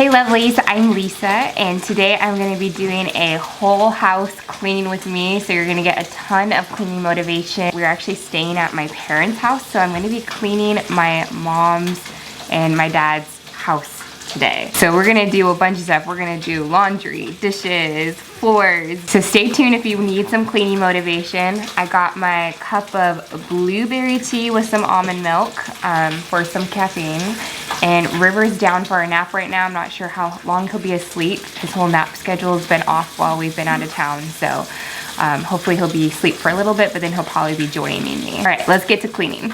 Hey lovelies, I'm Lisa and today I'm going to be doing a whole house cleaning with me, so you're going to get a ton of cleaning motivation. We're actually staying at my parents' house, so I'm going to be cleaning my mom's and my dad's house today. So we're going to do a bunch of stuff. We're going to do laundry, dishes, floors. So stay tuned if you need some cleaning motivation. I got my cup of blueberry tea with some almond milk for some caffeine. And River's down for a nap right now. I'm not sure how long he'll be asleep. His whole nap schedule has been off while we've been out of town. So hopefully he'll be asleep for a little bit, but then he'll probably be joining me. All right, let's get to cleaning.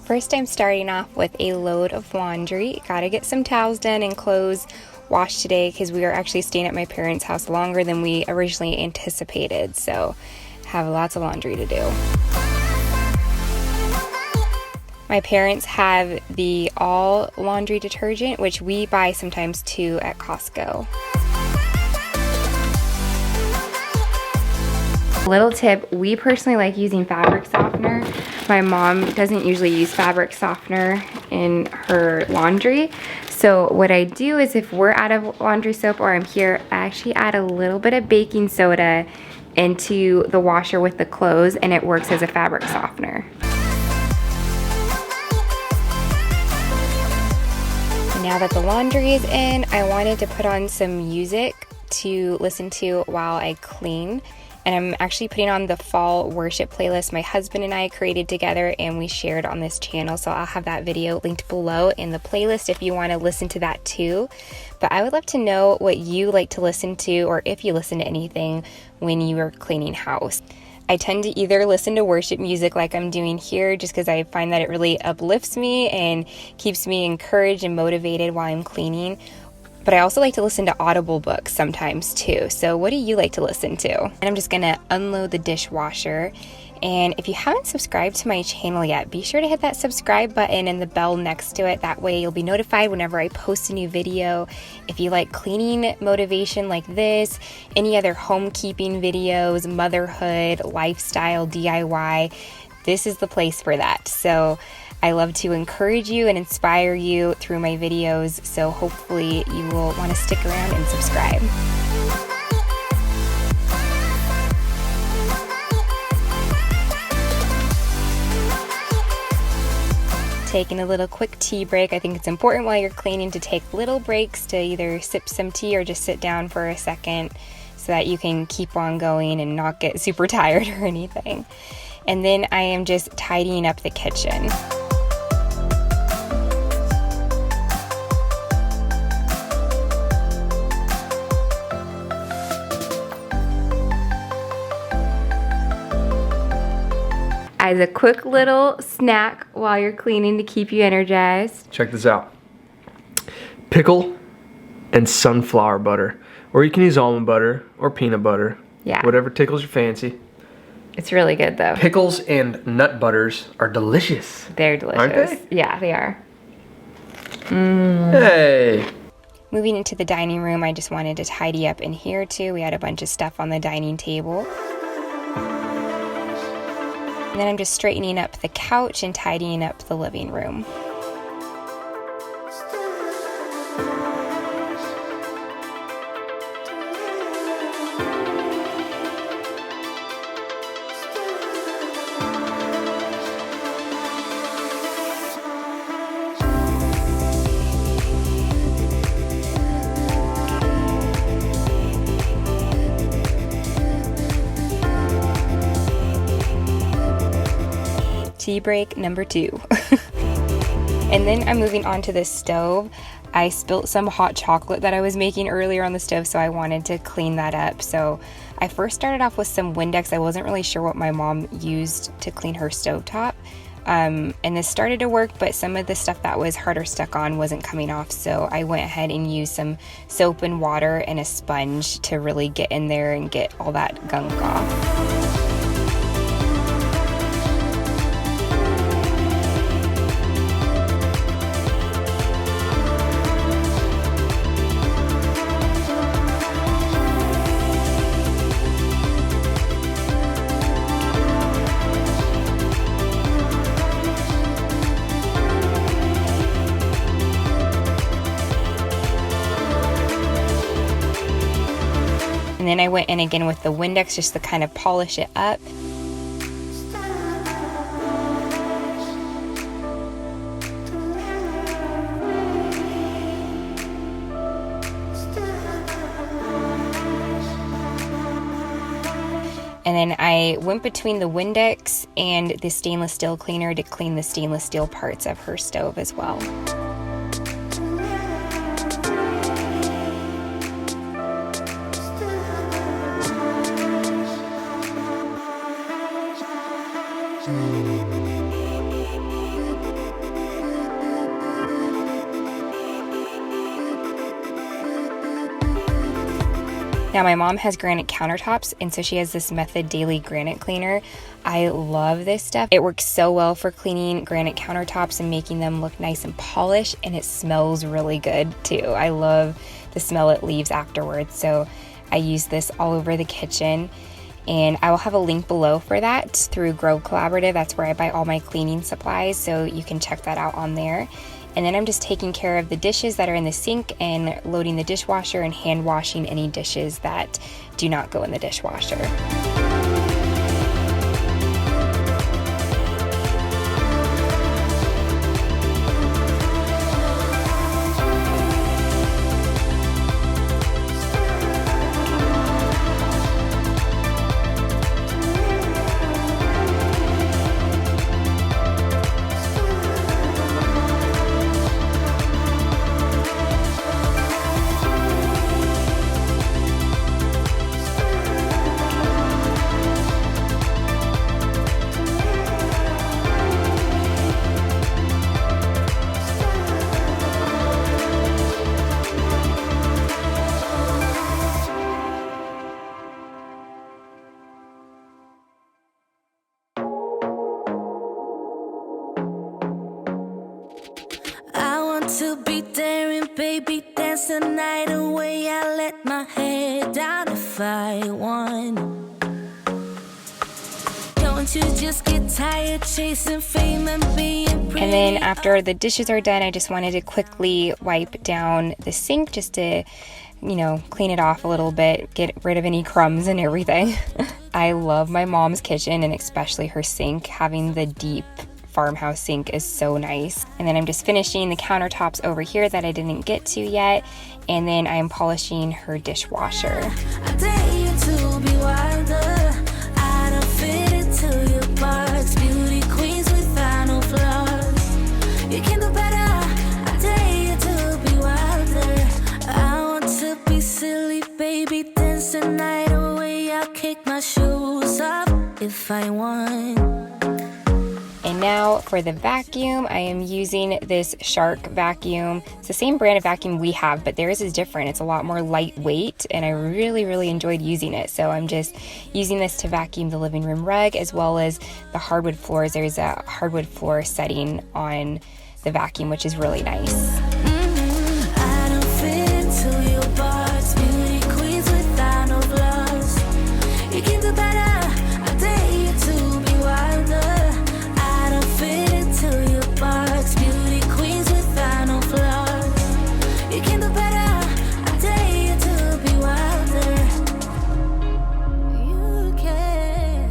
First, I'm starting off with a load of laundry. Gotta get some towels done and clothes washed today because we are actually staying at my parents' house longer than we originally anticipated. So have lots of laundry to do. My parents have the all laundry detergent, which we buy sometimes too at Costco. Little tip, we personally like using fabric softener. My mom doesn't usually use fabric softener in her laundry. So what I do is if we're out of laundry soap or I'm here, I actually add a little bit of baking soda into the washer with the clothes and it works as a fabric softener. Now that the laundry is in, I wanted to put on some music to listen to while I clean. And I'm actually putting on the fall worship playlist my husband and I created together and we shared on this channel. So I'll have that video linked below in the playlist if you want to listen to that too. But I would love to know what you like to listen to or if you listen to anything when you are cleaning house. I tend to either listen to worship music like I'm doing here just because I find that it really uplifts me and keeps me encouraged and motivated while I'm cleaning. But I also like to listen to Audible books sometimes too. So what do you like to listen to? And I'm just gonna unload the dishwasher. And if you haven't subscribed to my channel yet, be sure to hit that subscribe button and the bell next to it. That way you'll be notified whenever I post a new video. If you like cleaning motivation like this, any other homekeeping videos, motherhood, lifestyle, DIY, this is the place for that. So I love to encourage you and inspire you through my videos. So hopefully you will want to stick around and subscribe. Taking a little quick tea break. I think it's important while you're cleaning to take little breaks to either sip some tea or just sit down for a second so that you can keep on going and not get super tired or anything. And then I am just tidying up the kitchen. As a quick little snack while you're cleaning to keep you energized. Check this out. Pickle and sunflower butter. Or you can use almond butter or peanut butter. Yeah. Whatever tickles your fancy. It's really good though. Pickles and nut butters are delicious. They're delicious. Aren't they? Yeah, they are. Hey. Moving into the dining room, I just wanted to tidy up in here too. We had a bunch of stuff on the dining table. And then I'm just straightening up the couch and tidying up the living room. Tea break number 2. And then I'm moving on to the stove. I spilt some hot chocolate that I was making earlier on the stove, so I wanted to clean that up. So I first started off with some Windex. I wasn't really sure what my mom used to clean her stovetop. And this started to work, but some of the stuff that was harder stuck on wasn't coming off. So I went ahead and used some soap and water and a sponge to really get in there and get all that gunk off. then I went in again with the Windex just to kind of polish it up. And then I went between the Windex and the stainless steel cleaner to clean the stainless steel parts of her stove as well. Now my mom has granite countertops, and so she has this Method Daily Granite Cleaner. I love this stuff. It works so well for cleaning granite countertops and making them look nice and polished, and it smells really good too. I love the smell it leaves afterwards, so I use this all over the kitchen. And I will have a link below for that through Grow Collaborative. That's where I buy all my cleaning supplies, so you can check that out on there. And then I'm just taking care of the dishes that are in the sink and loading the dishwasher and hand washing any dishes that do not go in the dishwasher. To be daring, baby, dance the night away. I let my head down if I want. Don't you just get tired chasing fame and being pretty? And then after the dishes are done, I just wanted to quickly wipe down the sink just to, you know, clean it off a little bit, get rid of any crumbs and everything. I love my mom's kitchen, and especially her sink. Having the deep farmhouse sink is so nice. And then I'm just finishing the countertops over here that I didn't get to yet, and then I'm polishing her dishwasher. I dare you to be wilder. I don't fit into your box. Beauty queens without no flaws. You can do better. I dare you to be wilder. I want to be silly, baby, dance the night away. I'll kick my shoes off if I want. And now for the vacuum, I am using this Shark vacuum. It's the same brand of vacuum we have, but theirs is different. It's a lot more lightweight, and I really enjoyed using it. So I'm just using this to vacuum the living room rug as well as the hardwood floors. There's a hardwood floor setting on the vacuum, which is really nice. I don't fit into your box. Beauty queens without no flaws. You can do better. I dare you to be wilder. Beauty queens without no flaws. You can do better. I dare you to be wilder. You can.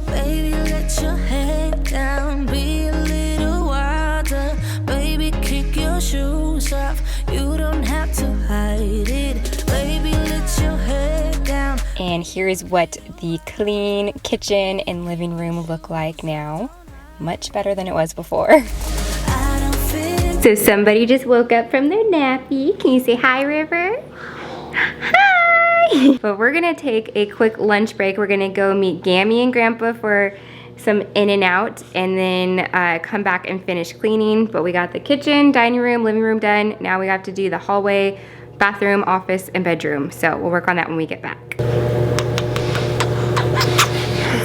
Baby, let your head down. Be a little wilder. Baby, kick your shoes off. You don't have to hide it. Baby, let your head down. And here's what the clean kitchen and living room look like now. Much better than it was before. So somebody just woke up from their nappy. Can you say hi, River? Hi! But we're gonna take a quick lunch break. We're gonna go meet Gammy and Grandpa for some In-N-Out, and then come back and finish cleaning. But we got the kitchen, dining room, living room done. Now we have to do the hallway, bathroom, office, and bedroom. So we'll work on that when we get back.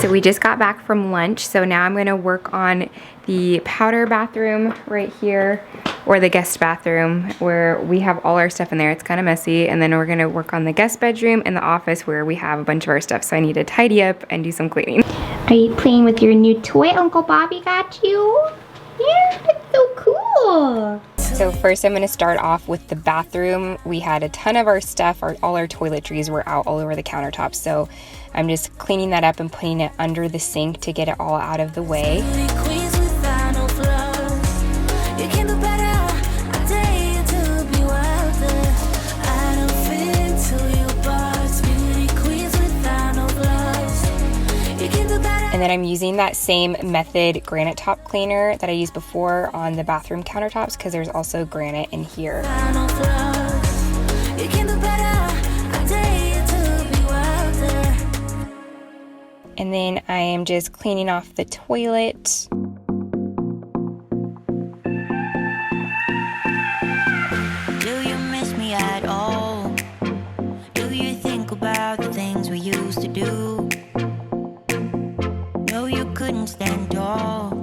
So we just got back from lunch, so now I'm gonna work on the powder bathroom right here, or the guest bathroom where we have all our stuff in there. It's kind of messy. And then we're gonna work on the guest bedroom and the office where we have a bunch of our stuff. So I need to tidy up and do some cleaning. Are you playing with your new toy Uncle Bobby got you? Yeah, it's so cool. So first I'm going to start off with the bathroom. We had a ton of our stuff, all our toiletries were out all over the countertops. So I'm just cleaning that up and putting it under the sink to get it all out of the way. And then I'm using that same Method Granite top cleaner that I used before on the bathroom countertops because there's also granite in here. And then I am just cleaning off the toilet. Do you miss me at all? Do you think about the things we used to do? No, you couldn't stand tall,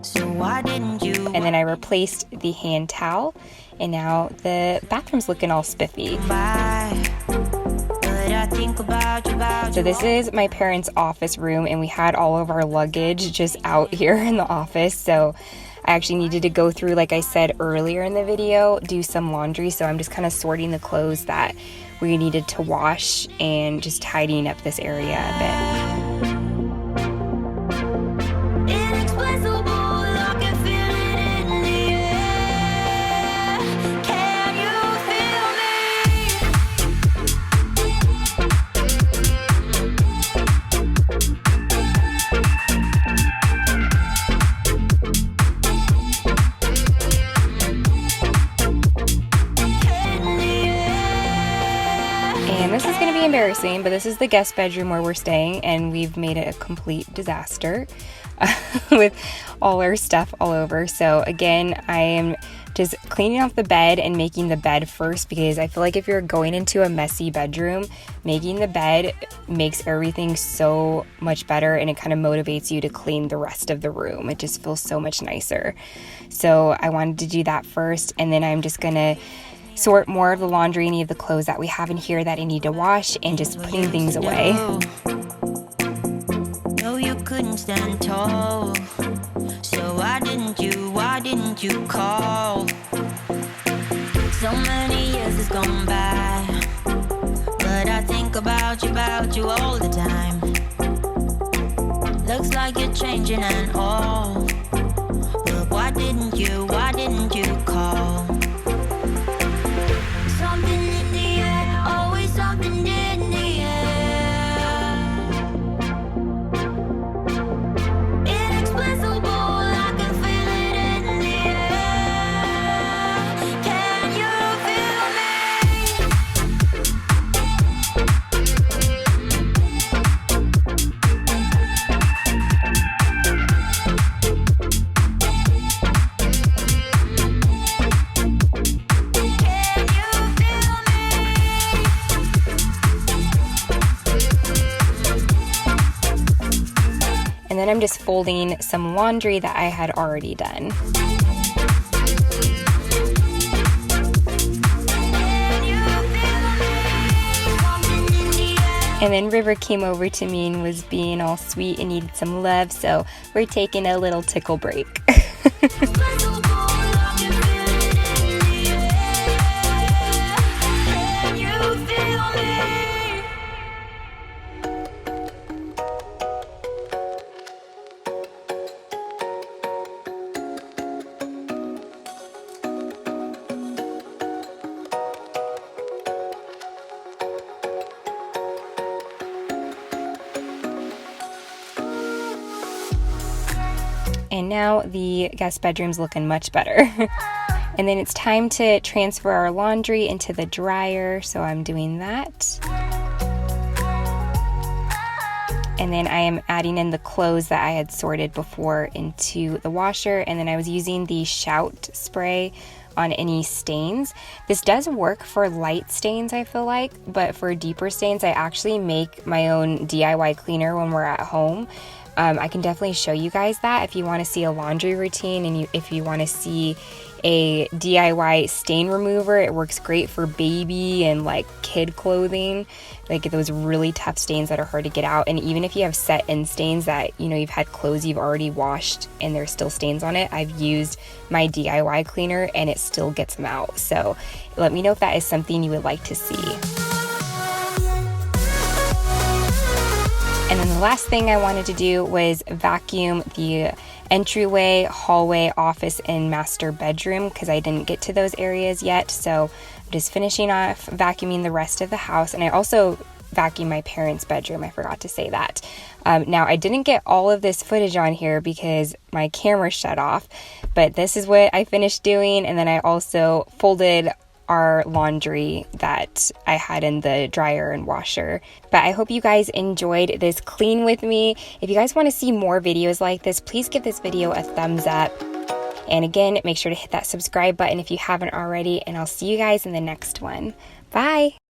so why didn't you? And then I replaced the hand towel, and now the bathroom's looking all spiffy. So this is my parents' office room, and we had all of our luggage just out here in the office. So I actually needed to go through, like I said earlier in the video, do some laundry. So I'm just kind of sorting the clothes that we needed to wash and just tidying up this area a bit. This is going to be embarrassing, but this is the guest bedroom where we're staying, and we've made it a complete disaster with all our stuff all over. So again, I am just cleaning off the bed and making the bed first, because I feel like if you're going into a messy bedroom, making the bed makes everything so much better, and it kind of motivates you to clean the rest of the room. It just feels so much nicer. So I wanted to do that first, and then I'm just gonna sort more of the laundry, any of the clothes that we have in here that I need to wash, and just putting things away. No, you couldn't stand tall, so why didn't you call? So many years has gone by, but I think about you all the time. Looks like you're changing and all, but why didn't you call? Something in the air, always something in the air. Inexplicable, I can feel it in the air. Can you feel And then I'm just folding some laundry that I had already done. And then River came over to me and was being all sweet and needed some love, so we're taking a little tickle break. And now the guest bedroom's looking much better. And then it's time to transfer our laundry into the dryer, so I'm doing that. And then I am adding in the clothes that I had sorted before into the washer, and then I was using the Shout spray on any stains. This does work for light stains, I feel like, but for deeper stains, I actually make my own DIY cleaner when we're at home. I can definitely show you guys that if you want to see a laundry routine, and if you want to see a DIY stain remover. It works great for baby and like kid clothing, like those really tough stains that are hard to get out. And even if you have set in stains that, you know, you've had clothes you've already washed and there's still stains on it, I've used my DIY cleaner and it still gets them out. So let me know if that is something you would like to see. And then the last thing I wanted to do was vacuum the entryway, hallway, office, and master bedroom because I didn't get to those areas yet. So I'm just finishing off vacuuming the rest of the house. And I also vacuumed my parents' bedroom. I forgot to say that. Now, I didn't get all of this footage on here because my camera shut off, but this is what I finished doing. And then I also folded our laundry that I had in the dryer and washer. But I hope you guys enjoyed this clean with me. If you guys want to see more videos like this, please give this video a thumbs up. And again, make sure to hit that subscribe button if you haven't already, and I'll see you guys in the next one. Bye!